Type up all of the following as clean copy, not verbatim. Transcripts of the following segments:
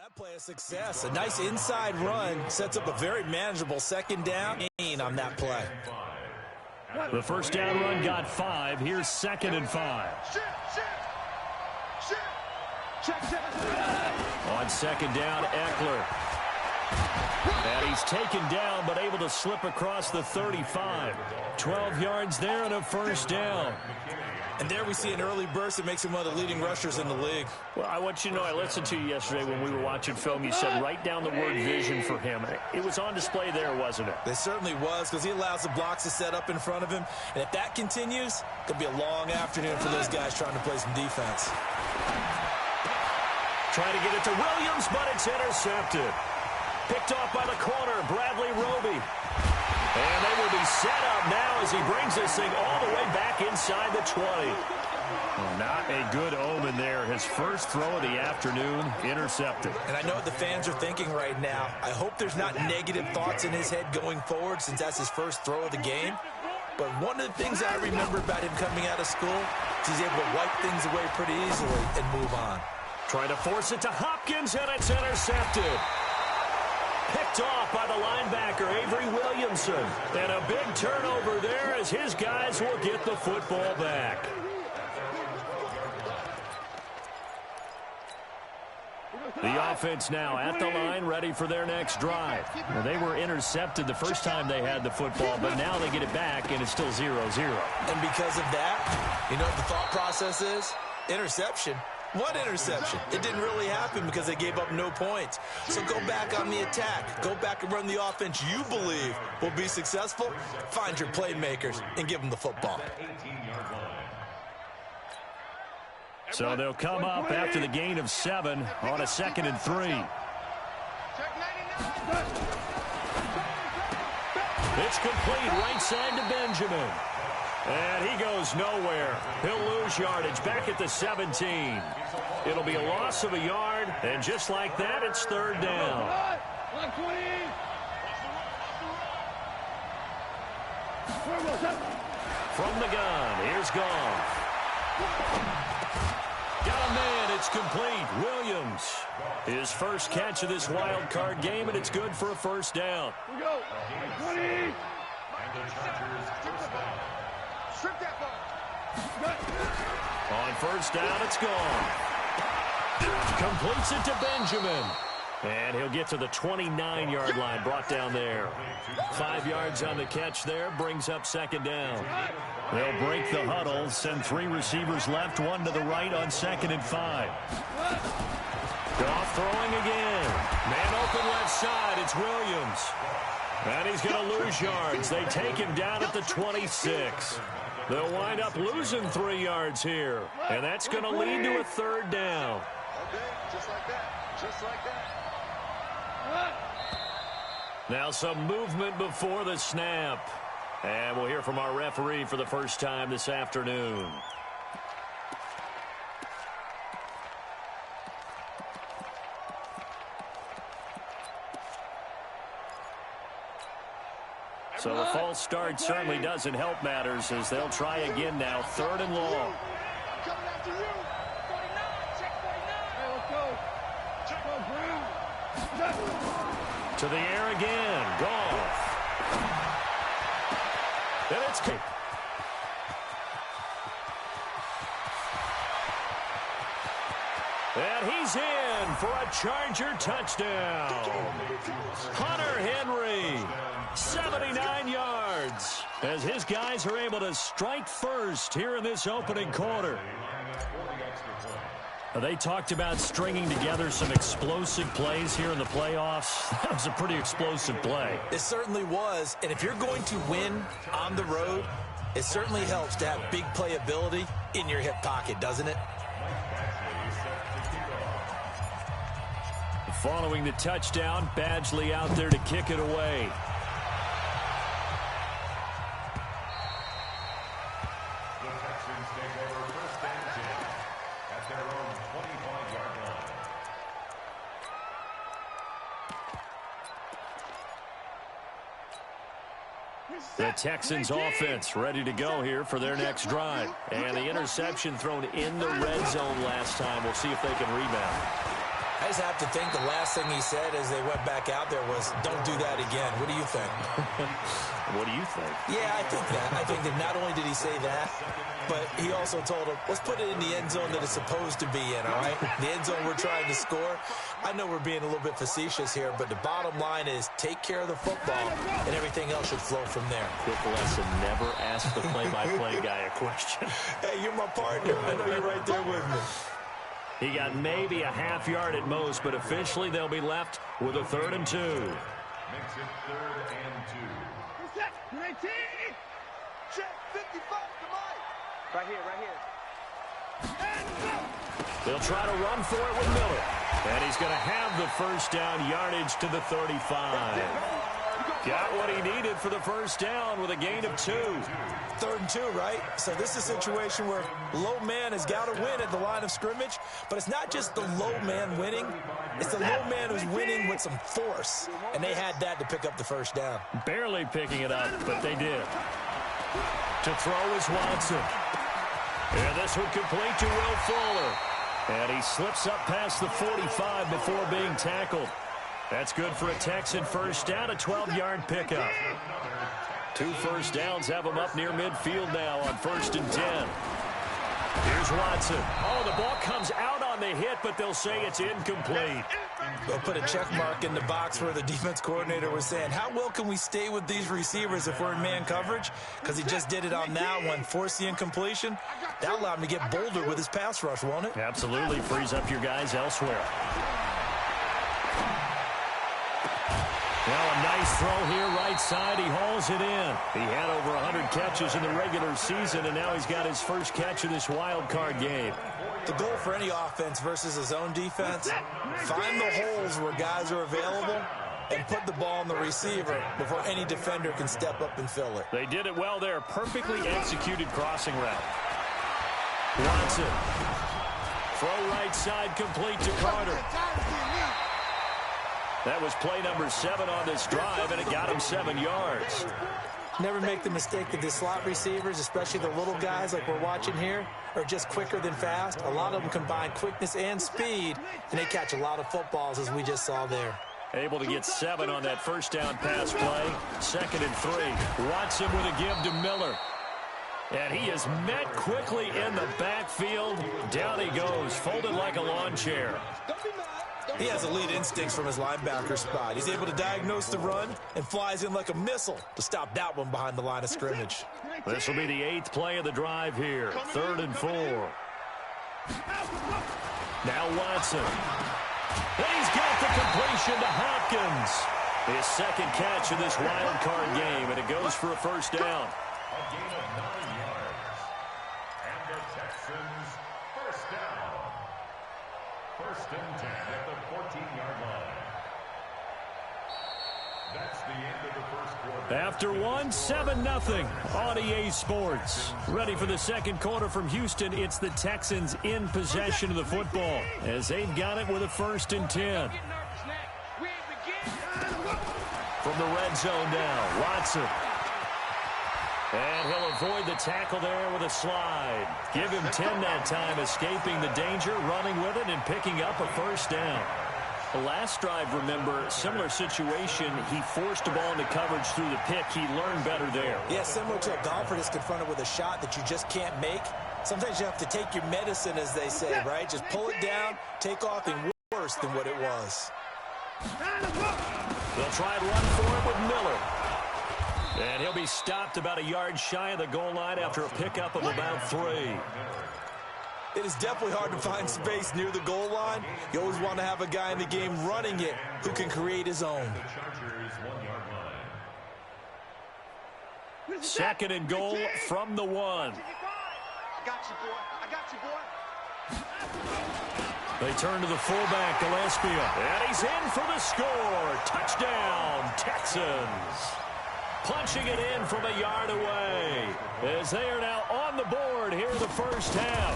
That play a success. A nice inside run sets up a very manageable second down on that play. The first down run got 5. Here's 2nd and 5. On 2nd down, Eckler. And he's taken down but able to slip across the 35. 12 yards there and a first down. And there we see an early burst that makes him one of the leading rushers in the league. Well, I want you to know, I listened to you yesterday when we were watching film. You said write down the word vision for him. It was on display there, wasn't it? It certainly was, because he allows the blocks to set up in front of him. And if that continues, it could be a long afternoon for those guys trying to play some defense. Trying to get it to Williams, but it's intercepted. Picked off by the corner, Bradley Roby. And they will be set up now as he brings this thing all the way back inside the 20. Well, not a good omen there. His first throw of the afternoon, intercepted. And I know what the fans are thinking right now. I hope there's not negative thoughts in his head going forward since that's his first throw of the game. But one of the things I remember about him coming out of school is he's able to wipe things away pretty easily and move on. Trying to force it to Hopkins, and it's intercepted. Picked off by the linebacker, Avery Williamson. And a big turnover there as his guys will get the football back. The offense now at the line, ready for their next drive. Well, they were intercepted the first time they had the football, but now they get it back, and it's still 0-0. And because of that, you know what the thought process is? Interception. What interception? It didn't really happen because they gave up no points. So go back on the attack. Go back and run the offense you believe will be successful. Find your playmakers and give them the football. So they'll come up after the gain of 7 on a 2nd and 3. It's complete right side to Benjamin. And he goes nowhere. He'll lose yardage back at the 17. It'll be a loss of a yard, and just like that, it's 3rd down. From the gun, here's Goff. Got a man, it's complete. Williams, his first catch of this wild card game, and it's good for a first down. Here we go. 20. Strip that ball. On first down, it's gone. Completes it to Benjamin. And he'll get to the 29-yard line, brought down there. 5 yards on the catch there, brings up 2nd down. They'll break the huddle, send 3 receivers left, 1 to the right on 2nd and 5. Goff throwing again. Man open left side, it's Williams. And he's going to lose yards. They take him down at the 26. They'll wind up losing 3 yards here. And that's going to lead to a 3rd down. Okay, just like that. Just like that. Now some movement before the snap. And we'll hear from our referee for the first time this afternoon. So the false start certainly doesn't help matters as they'll try again now. 3rd and long. Coming after you. 49. Check 49. Hey, let's go. Check on ground. To the air again. Goff. And it's kicked. And he's in for a Charger touchdown. Hunter Henry, 79 yards, as his guys are able to strike first here in this opening quarter. They talked about stringing together some explosive plays here in the playoffs. That was a pretty explosive play. It certainly was. And if you're going to win on the road, it certainly helps to have big playability in your hip pocket, doesn't it? Following the touchdown, Badgley out there to kick it away. The Texans offense ready to go here for their next drive. And the interception thrown in the red zone last time. We'll see if they can rebound. I just have to think the last thing he said as they went back out there was, don't do that again. What do you think? What do you think? Yeah, I think that. I think that not only did he say that, but he also told him, let's put it in the end zone that it's supposed to be in, all right? The end zone we're trying to score. I know we're being a little bit facetious here, but the bottom line is take care of the football, and everything else should flow from there. Quick lesson, never ask the play-by-play guy a question. Hey, you're my partner. I know you're right there with me. He got maybe a half yard at most, but officially they'll be left with a 3rd and 2. Makes it 3rd and 2. Set, 19. Check, 55 to Mike. Right here. And go. They'll try to run for it with Miller. And he's going to have the first down yardage to the 35. Got what he needed for the first down with a gain of 2. 3rd and 2, right? So this is a situation where low man has got to win at the line of scrimmage, but it's not just the low man winning. It's the low man who's winning with some force, and they had that to pick up the first down. Barely picking it up, but they did. To throw is Watson. And this one complete to Will Fuller. And he slips up past the 45 before being tackled. That's good for a Texan first down, a 12-yard pickup. 2 first downs have him up near midfield now on 1st and 10. Here's Watson. Oh, the ball comes out on the hit, but they'll say it's incomplete. They'll put a check mark in the box where the defense coordinator was saying, how well can we stay with these receivers if we're in man coverage? Because he just did it on that one, forced the incompletion. That'll allow him to get bolder with his pass rush, won't it? Absolutely, frees up your guys elsewhere. Well, a nice throw here right side. He hauls it in. He had over 100 catches in the regular season, and now he's got his first catch of this wild card game. The goal for any offense versus his own defense, find the holes where guys are available and put the ball on the receiver before any defender can step up and fill it. They did it well there. Perfectly executed crossing route. Watson. Throw right side complete to Carter. That was play number 7 on this drive, and it got him 7 yards. Never make the mistake that the slot receivers, especially the little guys like we're watching here, are just quicker than fast. A lot of them combine quickness and speed, and they catch a lot of footballs, as we just saw there. Able to get 7 on that first down pass play. 2nd and 3. Watson with a give to Miller. And he is met quickly in the backfield. Down he goes, folded like a lawn chair. He has elite instincts from his linebacker spot. He's able to diagnose the run and flies in like a missile to stop that one behind the line of scrimmage. This will be the 8th play of the drive here. 3rd and 4. Now Watson. And he's got the completion to Hopkins. His 2nd catch of this wild card game, and it goes for a first down. A gain of 9 yards. And the Texans first down. 1st and 10 at the 14-yard line. That's the end of the first quarter. After 7-0 on EA Sports. Ready for the second quarter from Houston. It's the Texans in possession of the football as they've got it with a 1st and 10. From the red zone now, Watson. And he'll avoid the tackle there with a slide. Give him 10 that time, escaping the danger, running with it, and picking up a first down. The last drive, remember, similar situation. He forced the ball into coverage through the pick. He learned better there. Yeah, similar to a golfer that's confronted with a shot that you just can't make. Sometimes you have to take your medicine, as they say, right? Just pull it down, take off, and worse than what it was. They'll try and run for it with Miller. And he'll be stopped about a yard shy of the goal line after a pickup of about 3. It is definitely hard to find space near the goal line. You always want to have a guy in the game running it who can create his own. 2nd and goal from the 1. I got you, boy. I got you, boy. They turn to the fullback, Gillespie. And he's in for the score. Touchdown, Texans. Punching it in from a yard away as they are now on the board here in the first half.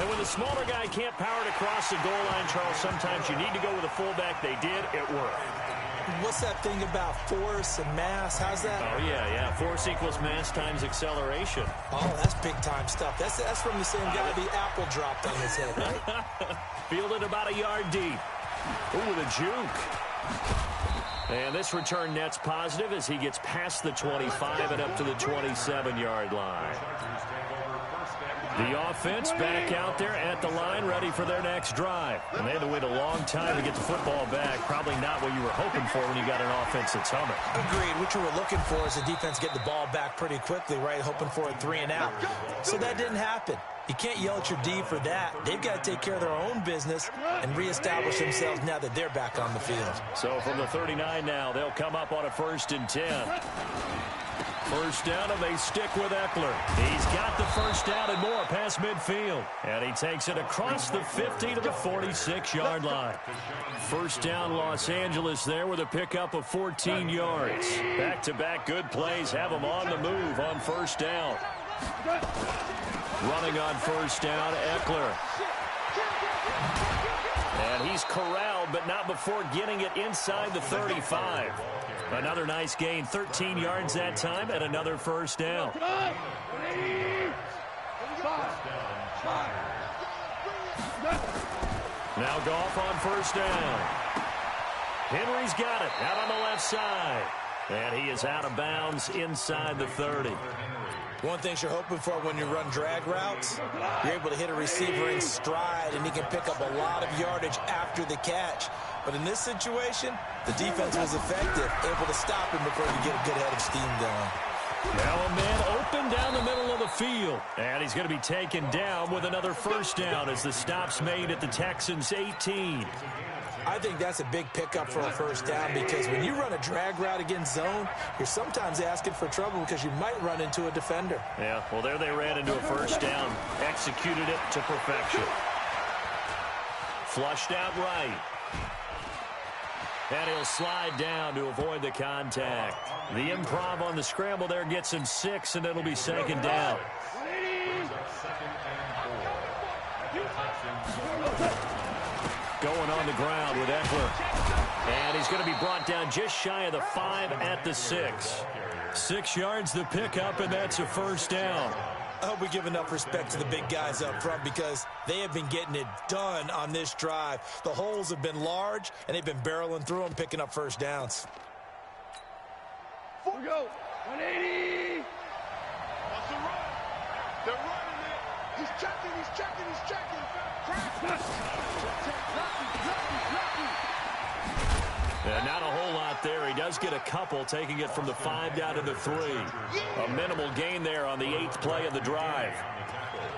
And when the smaller guy can't power it across the goal line, Charles, sometimes you need to go with a fullback. They did. It worked. What's that thing about force and mass? How's that? Oh, yeah. Force equals mass times acceleration. Oh, that's big-time stuff. That's from the same guy the apple dropped on his head, right? Fielded about a yard deep. Ooh, with a juke. And this return net's positive as he gets past the 25 and up to the 27-yard line. The offense back out there at the line, ready for their next drive. And they had to wait a long time to get the football back. Probably not what you were hoping for when you got an offense that's humming. Agreed. What you were looking for is the defense get the ball back pretty quickly, right? Hoping for a 3 and out. So that didn't happen. You can't yell at your D for that. They've got to take care of their own business and reestablish themselves now that they're back on the field. So from the 39 now, they'll come up on a 1st and 10. First down, and they stick with Eckler. He's got the first down and more past midfield. And he takes it across the 50 to the 46-yard line. First down, Los Angeles there with a pickup of 14 yards. Back-to-back good plays have them on the move on first down. Running on first down, Eckler. And he's corralled, but not before getting it inside the 35. Another nice gain, 13 yards that time, and another first down. Now Goff on first down. Henry's got it, out on the left side. And he is out of bounds inside the 30. One thing you're hoping for when you run drag routes, you're able to hit a receiver in stride, and he can pick up a lot of yardage after the catch. But in this situation, the defense was effective, able to stop him before you get a good head of steam going. Now a man open down the middle of the field. And he's going to be taken down with another first down as the stop's made at the Texans' 18. I think that's a big pickup for a first down because when you run a drag route against zone, you're sometimes asking for trouble because you might run into a defender. Yeah, well, there they ran into a first down. Executed it to perfection. Flushed out right. And he'll slide down to avoid the contact. The improv on the scramble there gets him 6, and it'll be second down. Going on the ground with Eckler. And he's going to be brought down just shy of the 5 at the 6. 6 yards the pickup, and that's a first down. I hope we give enough respect to the big guys up front because they have been getting it done on this drive. The holes have been large, and they've been barreling through them, picking up first downs. We go. 180. What's the run? They're running it. He's checking. And not a whole lot there. He does get a couple, taking it from the 5 down to the 3. A minimal gain there on the 8th play of the drive.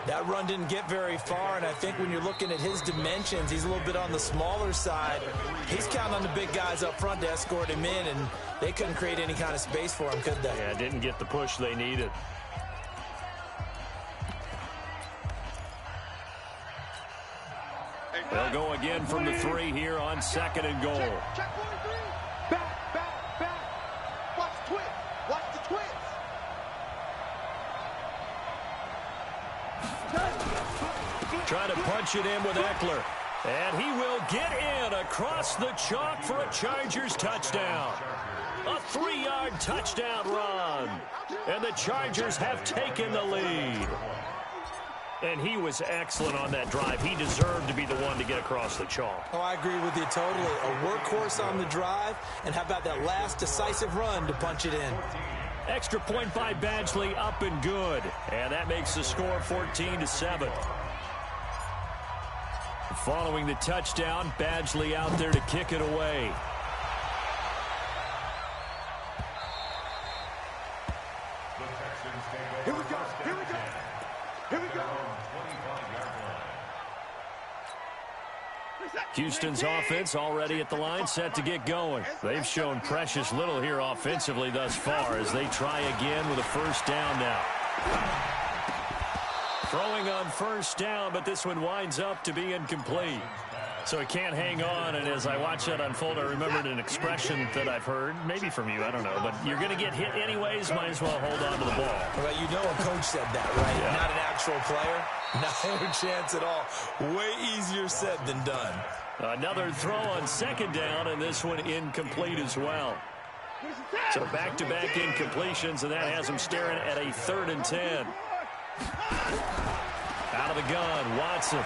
That run didn't get very far, and I think when you're looking at his dimensions, he's a little bit on the smaller side. He's counting on the big guys up front to escort him in, and they couldn't create any kind of space for him, could they? Yeah, didn't get the push they needed. They'll go again from the 3 here on 2nd and goal. Check 1-3. Back. Watch the twist. Watch the twist. Trying to punch it in with Eckler. And he will get in across the chalk for a Chargers touchdown. A 3-yard touchdown run. And the Chargers have taken the lead. And he was excellent on that drive. He deserved to be the one to get across the chalk. Oh, I agree with you totally. A workhorse on the drive, and how about that last decisive run to punch it in? Extra point by Badgley, up and good. And that makes the score 14-7. Following the touchdown, Badgley out there to kick it away. Here we go. Houston's offense already at the line, set to get going. They've shown precious little here offensively thus far as they try again with a first down now. Throwing on first down, but this one winds up to be incomplete. So he can't hang on, and as I watch that unfold, I remembered an expression that I've heard, maybe from you, I don't know, but you're going to get hit anyways, might as well hold on to the ball. Well, you know a coach said that, right? Yeah. Not an actual player. No chance at all. Way easier said than done. Another throw on second down, and this one incomplete as well. So back-to-back incompletions, and that has him staring at a 3rd and 10. Out of the gun, Watson.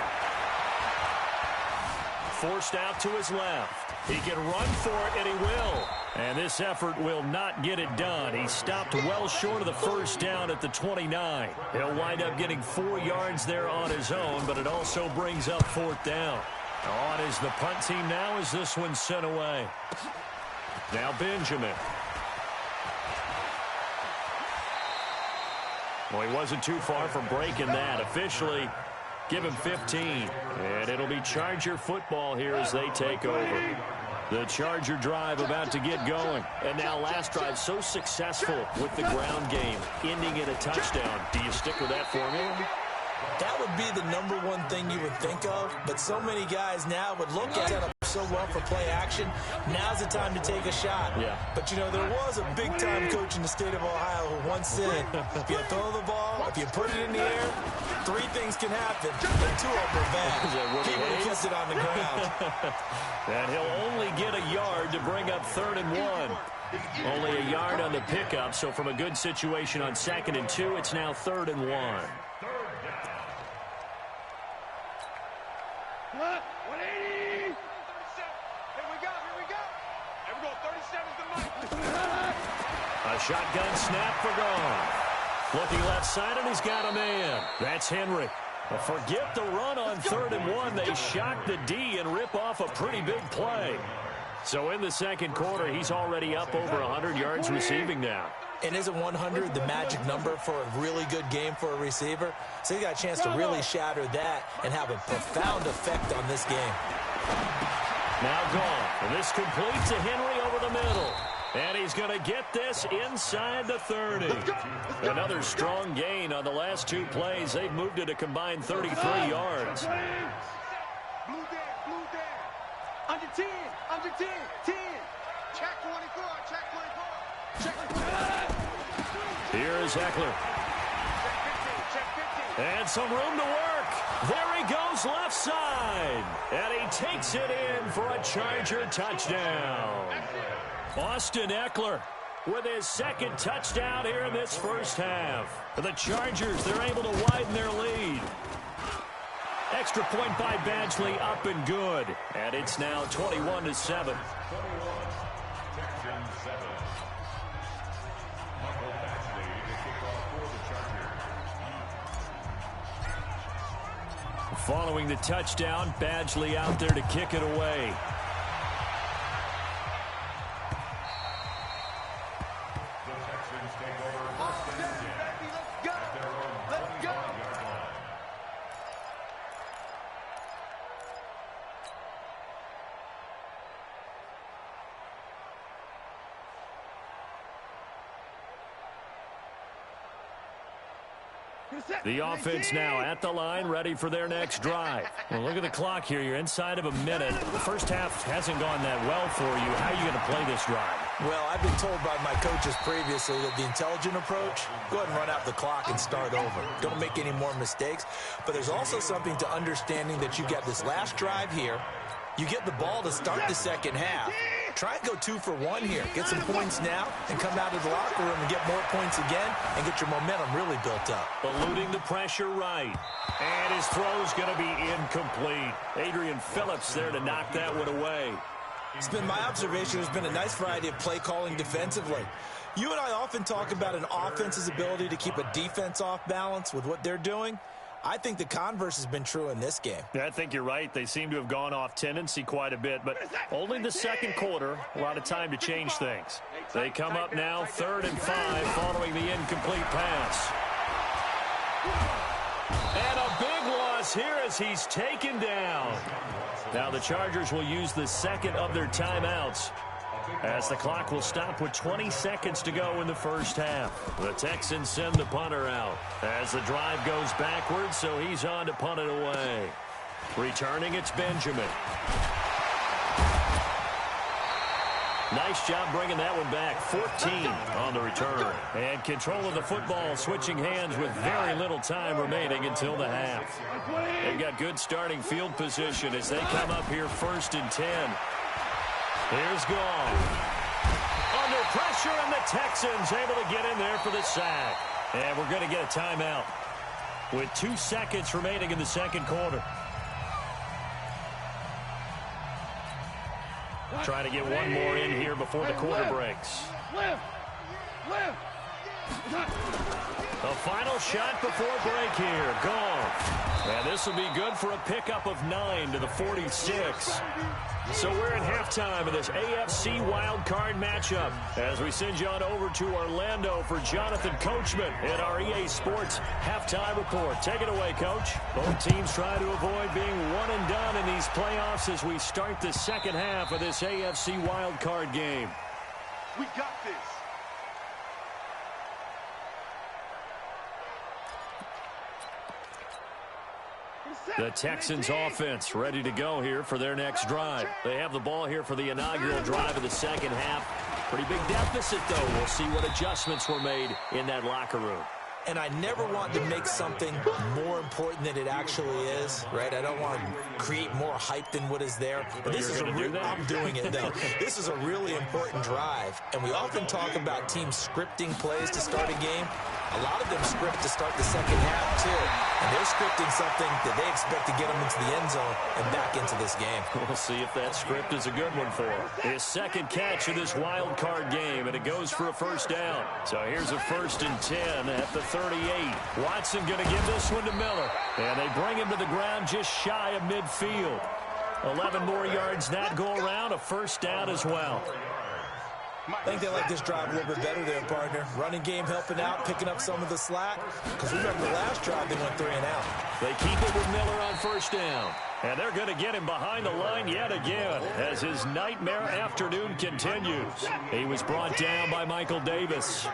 Forced out to his left. He can run for it, and he will. And this effort will not get it done. He stopped well short of the first down at the 29. He'll wind up getting 4 yards there on his own, but it also brings up 4th down. On is the punt team now as this one's sent away. Now Benjamin. Well, he wasn't too far from breaking that. Officially, give him 15. And it'll be Charger football here as they take over. The Charger drive about to get going. And now last drive so successful with the ground game, ending in a touchdown. Do you stick with that formula? That would be the #1 thing you would think of, but so many guys now would look at it so well for play action. Now's the time to take a shot. Yeah. But, you know, there was a big-time coach in the state of Ohio who once said, if you throw the ball, if you put it in the air, 3 things can happen, and 2 of them are bad. He would have kept it on the ground. And he'll only get a yard to bring up 3rd and 1. Only a yard on the pickup, so from a good situation on 2nd and 2, it's now 3rd and 1. 180. Here we go. Here we go. 37's the mic. A shotgun snap for gone. Looking left side, and he's got a man. That's Henry. Well, forget the run on 3rd and 1. They shock the D and rip off a pretty big play. So in the second quarter, he's already up over 100 yards receiving now. And isn't 100 the magic number for a really good game for a receiver? So he got a chance to really shatter that and have a profound effect on this game. Now gone. And this complete to Henry over the middle. And he's going to get this inside the 30. Another strong gain on the last 2 plays. They've moved it a combined 33 yards. Blue there. Under 10. 10. Check 24. Check 24. Here is Eckler. And some room to work. There he goes left side. And he takes it in for a Charger touchdown. Austin Eckler with his 2nd touchdown here in this first half. The Chargers, they're able to widen their lead. Extra point by Badgley, up and good. And it's now 21-7. Following the touchdown, Badgley out there to kick it away. The offense now at the line, ready for their next drive. Well, look at the clock here. You're inside of a minute. The first half hasn't gone that well for you. How are you going to play this drive? Well, I've been told by my coaches previously that the intelligent approach, go ahead and run out the clock and start over. Don't make any more mistakes. But there's also something to understanding that you get this last drive here. You get the ball to start the second half. Try and go 2 for 1 here. Get some points now and come out of the locker room and get more points again and get your momentum really built up. Eluding the pressure right. And his throw's going to be incomplete. Adrian Phillips there to knock that one away. It's been my observation there's been a nice variety of play calling defensively. You and I often talk about an offense's ability to keep a defense off balance with what they're doing. I think the converse has been true in this game. Yeah, I think you're right. They seem to have gone off tendency quite a bit, but only the second quarter. A lot of time to change things. They come up now 3rd and 5 following the incomplete pass. And a big loss here as he's taken down. Now the Chargers will use the 2nd of their timeouts as the clock will stop with 20 seconds to go in the first half. The Texans send the punter out as the drive goes backwards, so he's on to punt it away. Returning, it's Benjamin. Nice job bringing that one back. 14 on the return. And control of the football switching hands with very little time remaining until the half. They've got good starting field position as they come up here 1st and 10. Here's Gall. Under pressure, and the Texans able to get in there for the sack. And we're going to get a timeout with 2 seconds remaining in the second quarter. Trying to get one more in here before the quarter breaks. The final shot before break here. Gone. And this will be good for a pickup of 9 to the 46. So we're in halftime of this AFC wildcard matchup as we send you on over to Orlando for Jonathan Coachman in our EA Sports halftime report. Take it away, Coach. Both teams try to avoid being one and done in these playoffs as we start the second half of this AFC wildcard game. We got this. The Texans offense ready to go here for their next drive. They have the ball here for the inaugural drive of the second half. Pretty big deficit, though. We'll see what adjustments were made in that locker room. And I never want to make something more important than it actually is, right? I don't want to create more hype than what is there. But this is I'm doing it, though. This is a really important drive. And we often talk about teams scripting plays to start a game. A lot of them script to start the second half, too. And they're scripting something that they expect to get them into the end zone and back into this game. We'll see if that script is a good one for him. His second catch of this wild card game, and it goes for a first down. So here's a 1st and 10 at the 38. Watson going to give this one to Miller. And they bring him to the ground just shy of midfield. 11 more yards that go around, a first down as well. I think they like this drive a little bit better there, partner. Running game helping out, picking up some of the slack. Because remember the last drive, they went 3 and out. They keep it with Miller on first down. And they're going to get him behind the line yet again as his nightmare afternoon continues. He was brought down by Michael Davis.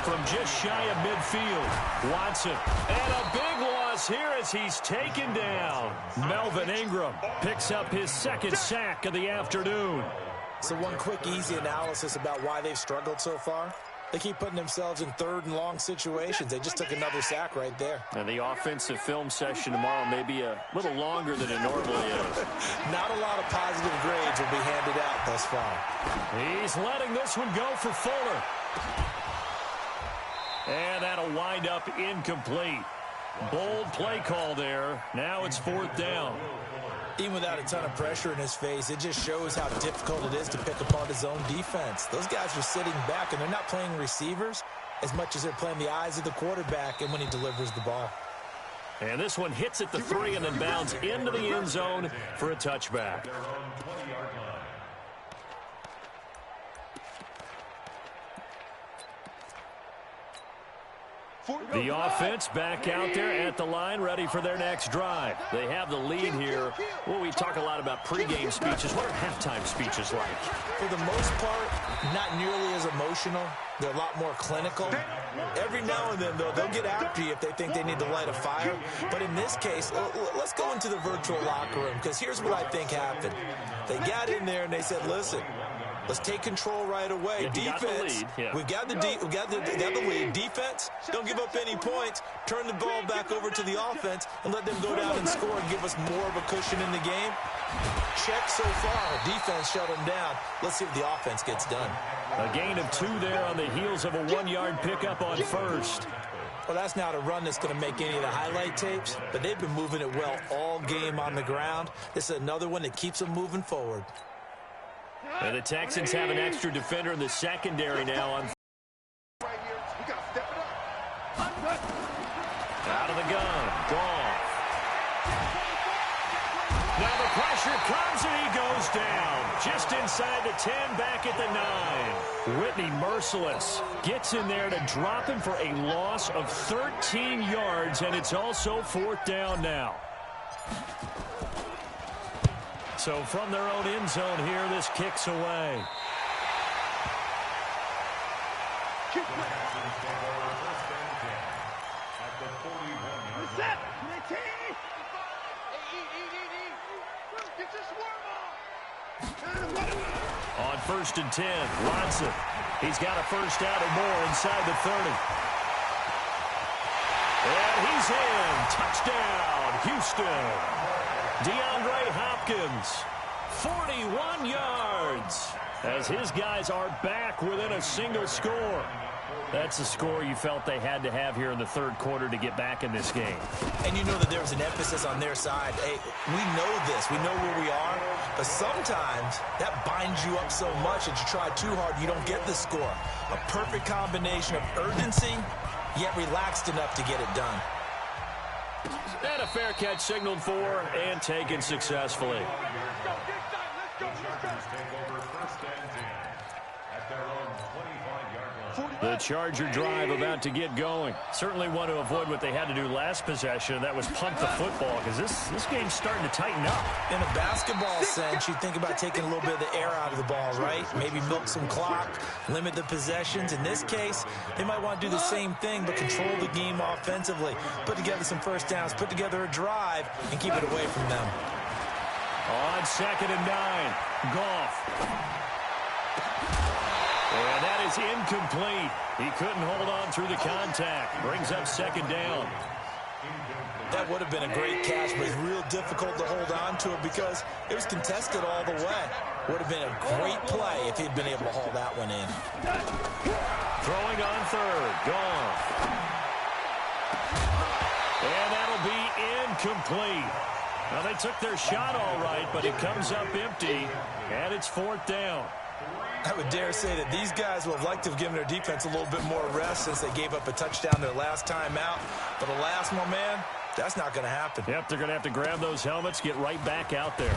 From just shy of midfield, Watson. And a big loss here as he's taken down. Melvin Ingram picks up his second sack of the afternoon. So one quick, easy analysis about why they've struggled so far. They keep putting themselves in 3rd and long situations. They just took another sack right there. And the offensive film session tomorrow may be a little longer than it normally is. Not a lot of positive grades will be handed out thus far. He's letting this one go for Fuller. And that'll wind up incomplete. Bold play call there. Now it's 4th down. Even without a ton of pressure in his face, it just shows how difficult it is to pick apart his own defense. Those guys are sitting back, and they're not playing receivers as much as they're playing the eyes of the quarterback and when he delivers the ball. And this one hits at the 3 and then bounds into the end zone for a touchback. The offense back out there at the line, ready for their next drive. They have the lead here. Well, we talk a lot about pregame speeches. What are halftime speeches like? For the most part, not nearly as emotional. They're a lot more clinical. Every now and then, though, they'll get after you if they think they need to light a fire. But in this case, let's go into the virtual locker room, because here's what I think happened. They got in there and they said, listen, let's take control right away. Defense, we've got the lead. Defense, don't give up any points. Turn the ball back over to the offense and let them go down and score and give us more of a cushion in the game. Check so far. Defense shut them down. Let's see if the offense gets done. A gain of 2 there on the heels of a 1-yard pickup on first. Well, that's not a run that's going to make any of the highlight tapes, but they've been moving it well all game on the ground. This is another one that keeps them moving forward. And the Texans have an extra defender in the secondary now on. Out of the gun. Goff. Now the pressure comes and he goes down. Just inside the 10, back at the 9. Whitney merciless. Gets in there to drop him for a loss of 13 yards, and it's also 4th down now. So from their own end zone here, this kicks away. On 1st and 10, Watson. He's got a first out or more inside the 30. And he's in. Touchdown, Houston. DeAndre Hopkins, 41 yards, as his guys are back within a single score. That's the score you felt they had to have here in the third quarter to get back in this game. And you know that there was an emphasis on their side. Hey, we know this. We know where we are. But sometimes that binds you up so much that you try too hard, you don't get the score. A perfect combination of urgency, yet relaxed enough to get it done. And a fair catch signaled for and taken successfully. The Charger drive about to get going. Certainly want to avoid what they had to do last possession. That was punt the football, because this game's starting to tighten up. In a basketball sense, you think about taking a little bit of the air out of the ball, right? Maybe milk some clock, limit the possessions. In this case, they might want to do the same thing, but control the game offensively. Put together some first downs, put together a drive, and keep it away from them. On 2nd and 9, Goff. And that is incomplete. He couldn't hold on through the contact. Brings up 2nd down. That would have been a great catch, but it's real difficult to hold on to it because it was contested all the way. Would have been a great play if he'd been able to haul that one in. Throwing on 3rd, Goff. And that'll be incomplete. Now, they took their shot all right, but it comes up empty, and it's 4th down. I would dare say that these guys would have liked to have given their defense a little bit more rest since they gave up a touchdown their last time out. But alas, my man, that's not going to happen. Yep, they're going to have to grab those helmets, get right back out there.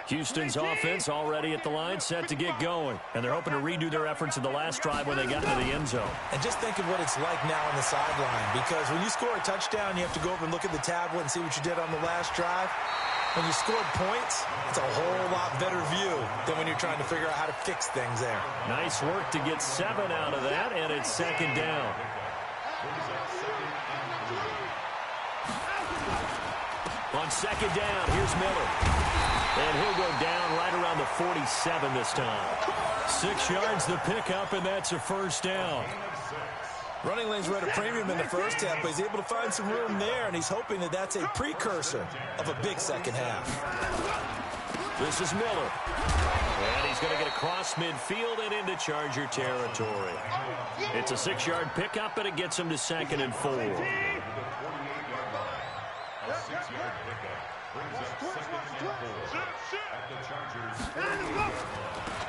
Houston's offense already at the line, set to get going. And they're hoping to redo their efforts in the last drive when they got into the end zone. And just think of what it's like now on the sideline. Because when you score a touchdown, you have to go over and look at the tablet and see what you did on the last drive. When you scored points, it's a whole lot better view than when you're trying to figure out how to fix things there. Nice work to get 7 out of that, and it's 2nd down. On 2nd down, here's Miller. And he'll go down right around the 47 this time. 6 yards the pickup, and that's a first down. Running lanes were at a premium in the first half, but he's able to find some room there, and he's hoping that that's a precursor of a big second half. This is Miller. And he's going to get across midfield and into Charger territory. It's a 6-yard pickup, and it gets him to 2nd and 4.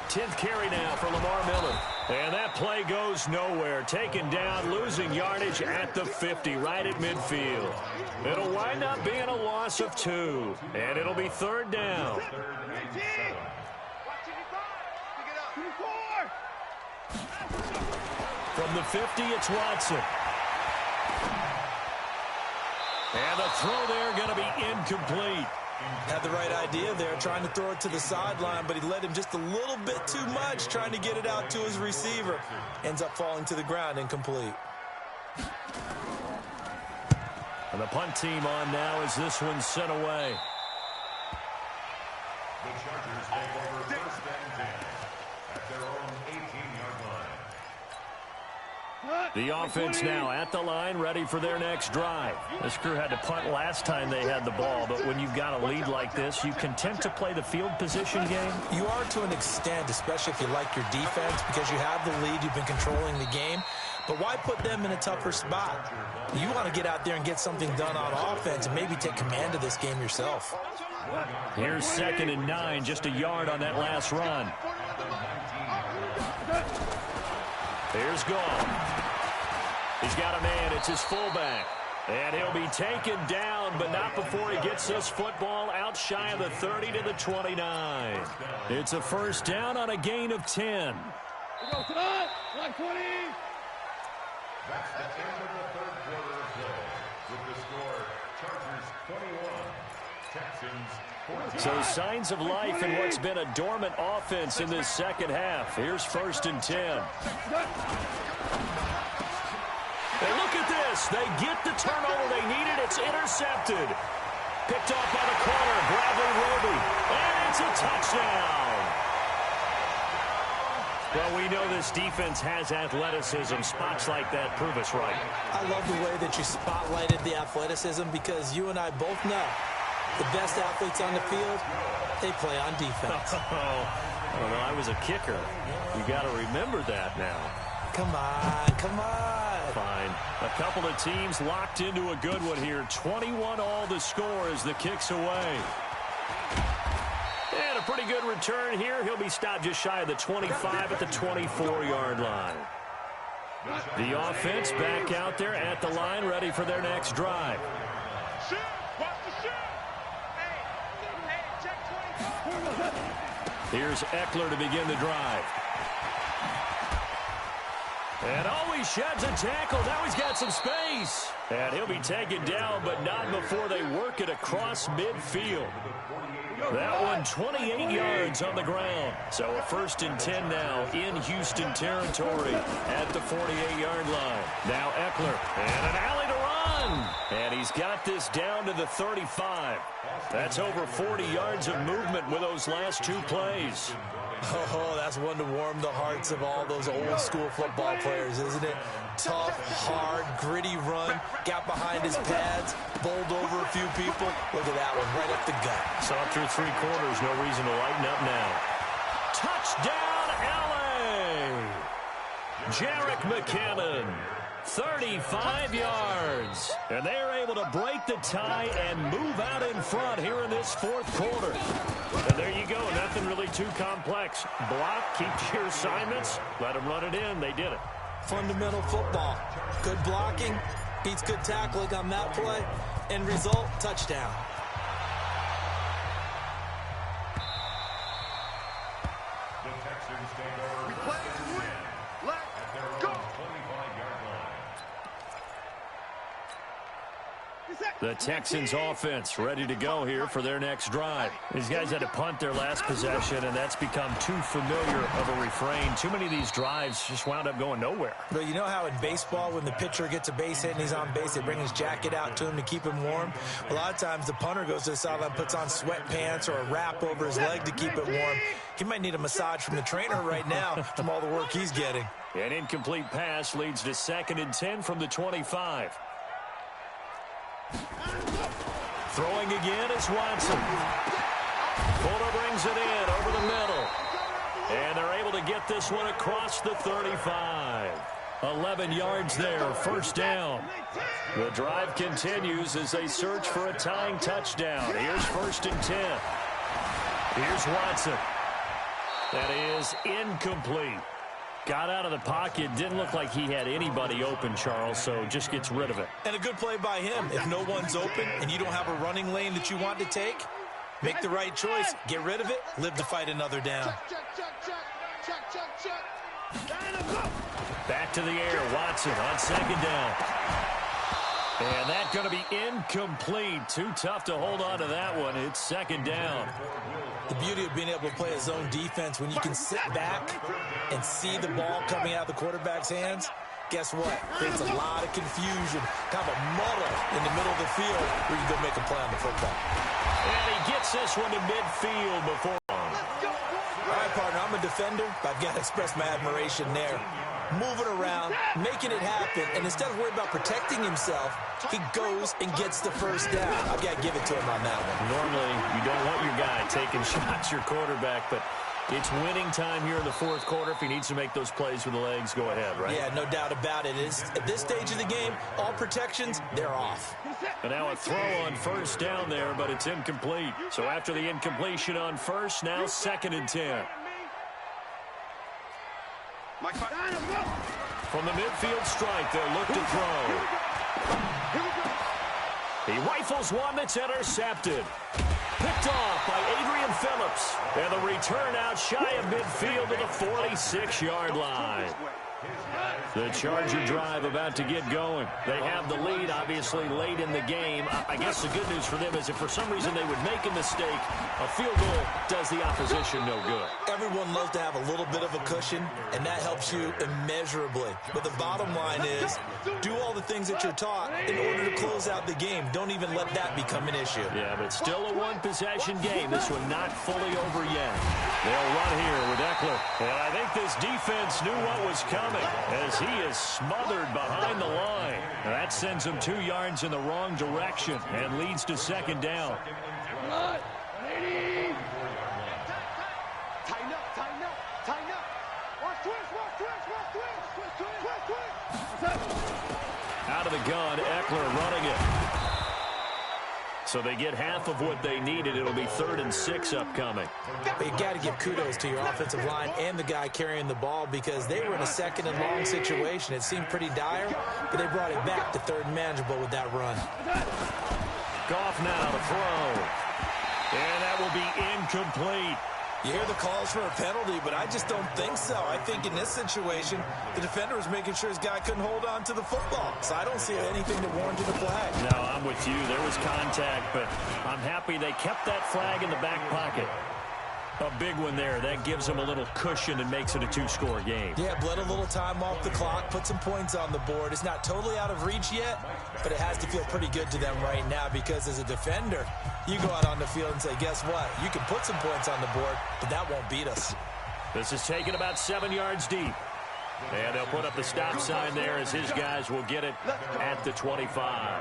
10th carry now for Lamar Miller. And that play goes nowhere. Taken down, losing yardage at the 50, right at midfield. It'll wind up being a loss of 2. And it'll be 3rd down. From the 50, it's Watson. And the throw there going to be incomplete. Had the right idea there, trying to throw it to the sideline, but he led him just a little bit too much, trying to get it out to his receiver. Ends up falling to the ground, incomplete. And the punt team on now as this one's sent away. The Chargers take over 1st and 10 at their own 18-yard line. The offense now at the line, ready for their next drive. This crew had to punt last time they had the ball, but when you've got a lead like this, you content to play the field position game? You are to an extent, especially if you like your defense, because you have the lead, you've been controlling the game. But why put them in a tougher spot? You want to get out there and get something done on offense and maybe take command of this game yourself. Here's 2nd and 9, just a yard on that last run. Here's Goff. He's got a man. It's his fullback. And he'll be taken down, but not before he gets this football out shy of the 30 to the 29. It's a first down on a gain of 10. Go tonight, 120. That's the end of the third quarter of play. With the score, Chargers 21, So signs of life in what's been a dormant offense in this second half. Here's 1st and 10. And look at this. They get the turnover they needed. It's intercepted. Picked off by the corner, Bradley Roby. And it's a touchdown. Well, we know this defense has athleticism. Spots like that prove us right. I love the way that you spotlighted the athleticism because you and I both know the best athletes on the field, they play on defense. I don't know. I was a kicker. You got to remember that now. Come on, come on. Fine. A couple of teams locked into a good one here. 21 all the score as the kick's away. And a pretty good return here. He'll be stopped just shy of the 25 at the 24-yard line. The offense back out there at the line, ready for their next drive. Here's Eckler to begin the drive. And always sheds a tackle. Now he's got some space. And he'll be taken down, but not before they work it across midfield. That one 28 yards on the ground. So a 1st and 10 now in Houston territory at the 48-yard line. Now Eckler and an alley to run. And he's got this down to the 35. That's over 40 yards of movement with those last 2 plays. Oh, that's one to warm the hearts of all those old-school football players, isn't it? Tough, hard, gritty run. Got behind his pads, bowled over a few people. Look at that one, right up the gut. So through 3 quarters, no reason to lighten up now. Touchdown, L.A.! Jerick McKinnon, 35 yards. And they're able to break the tie and move out in front here in this 4th quarter. And there you go, nothing really too complex. Block, keep your assignments, let them run it in. They did it. Fundamental football. Good blocking, beats good tackling on that play. End result, touchdown. The Texans offense ready to go here for their next drive. These guys had to punt their last possession, and that's become too familiar of a refrain. Too many of these drives just wound up going nowhere. But you know how in baseball, when the pitcher gets a base hit and he's on base, they bring his jacket out to him to keep him warm? A lot of times the punter goes to the sideline, puts on sweatpants or a wrap over his leg to keep it warm. He might need a massage from the trainer right now from all the work he's getting. An incomplete pass leads to 2nd and 10 from the 25. Throwing again is Watson. Fuller brings it in over the middle. And they're able to get this one across the 35. 11 yards there, 1st down. The drive continues as they search for a tying touchdown. Here's 1st and 10. Here's Watson. That is incomplete. Got out of the pocket. Didn't look like he had anybody open, Charles, so just gets rid of it. And a good play by him. If no one's open and you don't have a running lane that you want to take, make the right choice. Get rid of it. Live to fight another down. Back to the air. Watson on 2nd down. And that's going to be incomplete. Too tough to hold on to that one. It's 2nd down. The beauty of being able to play a zone defense when you can sit back and see the ball coming out of the quarterback's hands, guess what? Creates a lot of confusion, kind of a muddle in the middle of the field where you can go make a play on the football. And he gets this one to midfield before. All right, partner, I'm a defender, but I've got to express my admiration there. Moving around, making it happen, and instead of worrying about protecting himself, he goes and gets the 1st down. I've got to give it to him on that one. Normally, you don't want your guy taking shots, your quarterback, but it's winning time here in the 4th quarter. If he needs to make those plays with the legs, go ahead, right? Yeah, no doubt about it. At this stage of the game, all protections, they're off. And now a throw on 1st down there, but it's incomplete. So after the incompletion on 1st, now 2nd and 10. From the midfield strike, they'll look to throw. He rifles one that's intercepted. Picked off by Adrian Phillips. And the return out shy of midfield to the 46-yard line. The Charger drive about to get going. They have the lead, obviously, late in the game. I guess the good news for them is if for some reason they would make a mistake, a field goal does the opposition no good. Everyone loves to have a little bit of a cushion, and that helps you immeasurably. But the bottom line is, do all the things that you're taught in order to close out the game. Don't even let that become an issue. Yeah, but still a one-possession game. This one not fully over yet. They'll run here with Eckler. And I think this defense knew what was coming as he is smothered behind the line. Now that sends him 2 yards in the wrong direction and leads to second down. Out of the gun, Eckler running it. So they get half of what they needed. It'll be 3rd and 6 upcoming. But you got to give kudos to your offensive line and the guy carrying the ball because they were in a 2nd and long situation. It seemed pretty dire, but they brought it back to 3rd and manageable with that run. Goff now to throw. And that will be incomplete. You hear the calls for a penalty, but I just don't think so. I think in this situation, the defender was making sure his guy couldn't hold on to the football. So I don't see anything that warranted a flag. No, I'm with you. There was contact, but I'm happy they kept that flag in the back pocket. A big one there. That gives them a little cushion and makes it a 2-score game. Yeah, bled a little time off the clock, put some points on the board. It's not totally out of reach yet, but it has to feel pretty good to them right now because as a defender, you go out on the field and say, guess what? You can put some points on the board, but that won't beat us. This is taken about 7 yards deep. And they'll put up the stop sign there as his guys will get it at the 25.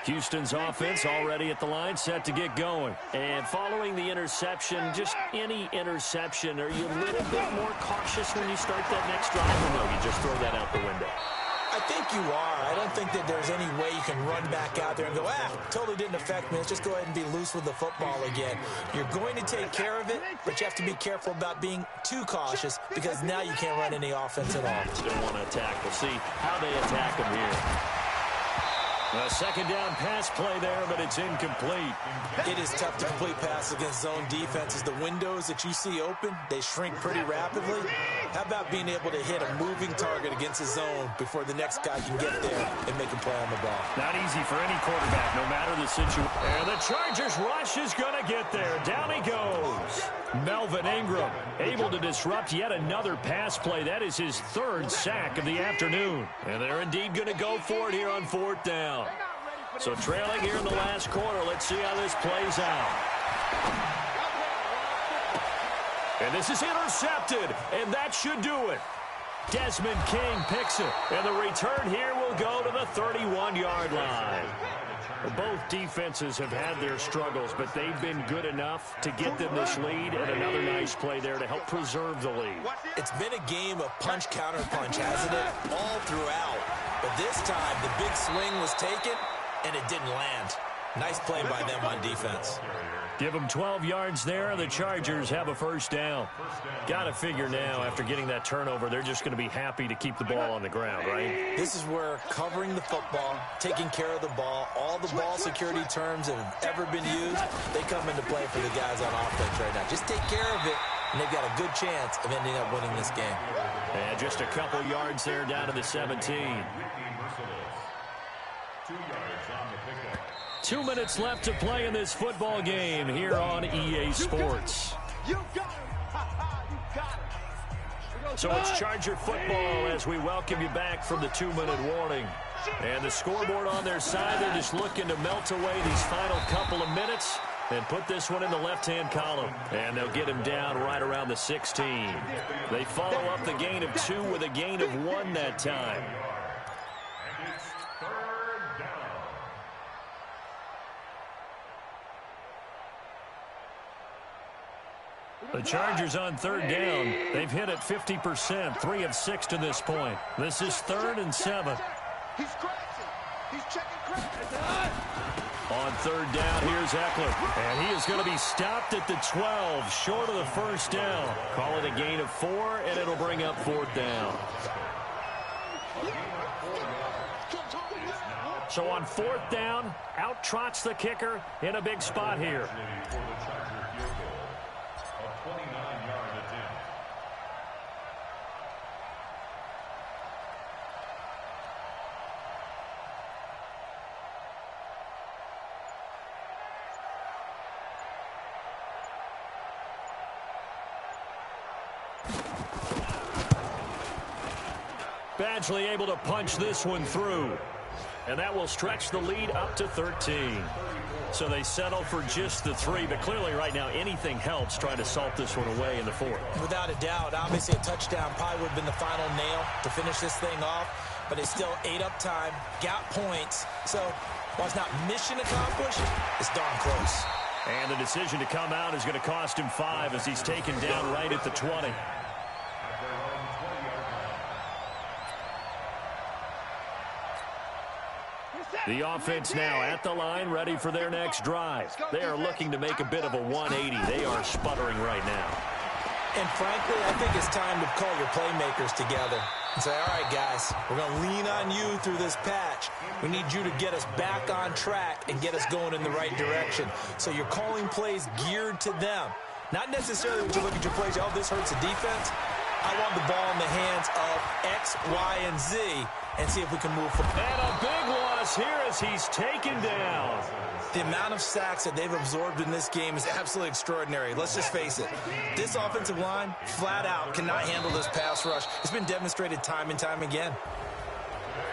Houston's offense already at the line, set to get going. And following the interception, just any interception, are you a little bit more cautious when you start that next drive, or no, you just throw that out the window? I think you are. I don't think that there's any way you can run back out there and go, totally didn't affect me. Let's just go ahead and be loose with the football again. You're going to take care of it, but you have to be careful about being too cautious because now you can't run any offense at all. Still want to attack. We'll see how they attack them here. A 2nd down pass play there, but it's incomplete. It is tough to complete passes against zone defenses. The windows that you see open, they shrink pretty rapidly. How about being able to hit a moving target against a zone before the next guy can get there and make a play on the ball? Not easy for any quarterback, no matter the situation. And the Chargers rush is going to get there. Down he goes. Melvin Ingram able to disrupt yet another pass play. That is his 3rd sack of the afternoon. And they're indeed going to go for it here on 4th down. So trailing here in the last quarter. Let's see how this plays out. And this is intercepted, and that should do it. Desmond King picks it, and the return here will go to the 31-yard line. Both defenses have had their struggles, but they've been good enough to get them this lead, and another nice play there to help preserve the lead. It's been a game of punch-counter-punch, hasn't it? All throughout. But this time, the big swing was taken, and it didn't land. Nice play by them on defense. Give them 12 yards there. The Chargers have a 1st down. Got to figure now, after getting that turnover, they're just going to be happy to keep the ball on the ground, right? This is where covering the football, taking care of the ball, all the ball security terms that have ever been used, they come into play for the guys on offense right now. Just take care of it, and they've got a good chance of ending up winning this game. And just a couple yards there down to the 17. 2 minutes left to play in this football game here on EA Sports. So it's Charger football as we welcome you back from the 2-minute warning. And the scoreboard on their side, they're just looking to melt away these final couple of minutes and put this one in the left-hand column. And they'll get him down right around the 16. They follow up the gain of 2 with a gain of 1 that time. The Chargers on 3rd down. They've hit it 50%, 3 of 6 to this point. This is 3rd and 7. He's crashing. He's checking crashing. On 3rd down, here's Eckler. And he is going to be stopped at the 12, short of the 1st down. Call it a gain of 4, and it'll bring up 4th down. So on 4th down, out trots the kicker in a big spot here. Badgley able to punch this one through. And that will stretch the lead up to 13. So they settle for just the 3, but clearly right now anything helps trying to salt this one away in the 4th. Without a doubt, obviously a touchdown probably would have been the final nail to finish this thing off, but it still ate up time, got points. So while it's not mission accomplished, it's darn close. And the decision to come out is going to cost him 5 as he's taken down right at the 20. The offense now at the line, ready for their next drive. They are looking to make a bit of a 180. They are sputtering right now. And frankly, I think it's time to call your playmakers together and say, all right, guys, we're going to lean on you through this patch. We need you to get us back on track and get us going in the right direction. So you're calling plays geared to them. Not necessarily when you look at your plays, oh, this hurts the defense. I want the ball in the hands of X, Y, and Z and see if we can move forward. And a big loss here as he's taken down. The amount of sacks that they've absorbed in this game is absolutely extraordinary. Let's just face it. This offensive line, flat out, cannot handle this pass rush. It's been demonstrated time and time again.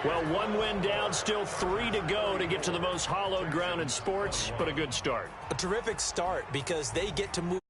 Well, 1 win down, still 3 to go to get to the most hallowed ground in sports, but a good start. A terrific start because they get to move